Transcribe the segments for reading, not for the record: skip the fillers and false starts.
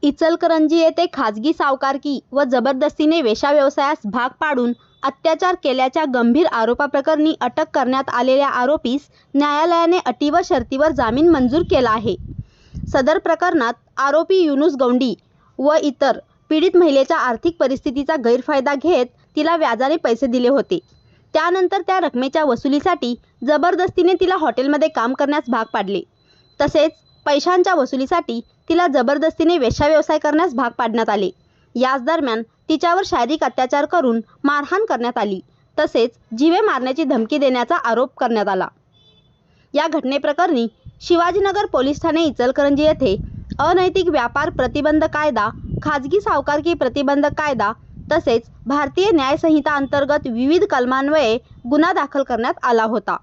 इचलकरंजी येथे खाजगी सावकारकी व जबरदस्तीने वेश्या व्यवसायास भाग पाडून अत्याचार केल्याच्या गंभीर आरोपाप्रकरणी अटक करण्यात आलेल्या आरोपीस न्यायालयाने अटी व शर्तीवर जामीन मंजूर केला आहे. सदर प्रकरणात आरोपी युनुस गौंडी व इतर पीडित महिलेच्या आर्थिक परिस्थितीचा गैरफायदा घेत तिला व्याजाने पैसे दिले होते. त्यानंतर त्या रकमेच्या वसुलीसाठी जबरदस्तीने तिला हॉटेलमध्ये काम करण्यास भाग पाडले. तसेच पैशांच्या वसुलीसाठी तिला जबरदस्तीने वेश्या व्यवसाय करण्यास भाग पाडण्यात आले. याच दरम्यान तिच्यावर शारीरिक अत्याचार करून मारहाण करण्यात आली. तसेच जीवे मारण्याची धमकी देण्याचा आरोप करण्यात आला. या घटनेप्रकरणी शिवाजीनगर पोलीस ठाणे इचलकरंजी येथे अनैतिक व्यापार प्रतिबंध कायदा, खाजगी सावकारकी प्रतिबंध कायदा तसेच भारतीय न्याय संहिता अंतर्गत विविध कलमान्वये गुन्हा दाखल करण्यात आला होता.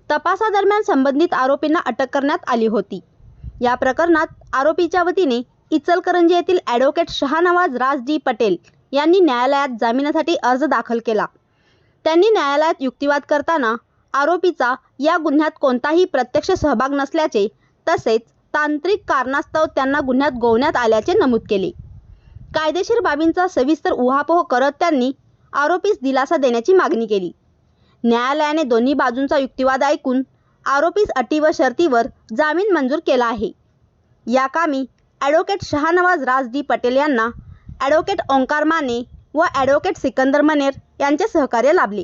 तपासादरम्यान संबंधित आरोपींना अटक करण्यात आली होती. या प्रकरणात आरोपीच्या वतीने इचलकरंजी येथील ॲडव्होकेट शहानवाज राज डी पटेल यांनी न्यायालयात जामिनासाठी अर्ज दाखल केला. त्यांनी न्यायालयात युक्तिवाद करताना आरोपीचा या गुन्ह्यात कोणताही प्रत्यक्ष सहभाग नसल्याचे तसेच तांत्रिक कारणास्तव त्यांना गुन्ह्यात गोवण्यात आल्याचे नमूद केले. कायदेशीर बाबींचा सविस्तर उहापोह करत त्यांनी आरोपीस दिलासा देण्याची मागणी केली. न्यायालयाने दोन्ही बाजूंचा युक्तिवाद ऐकून आरोपीस अटी व शर्तीवर जामीन मंजूर केला आहे. या कामी ॲडव्होकेट शहानवाज राज डी पटेल यांना ॲडव्होकेट ओंकार माने व ॲडव्होकेट सिकंदर मनेर यांचे सहकार्य लाभले.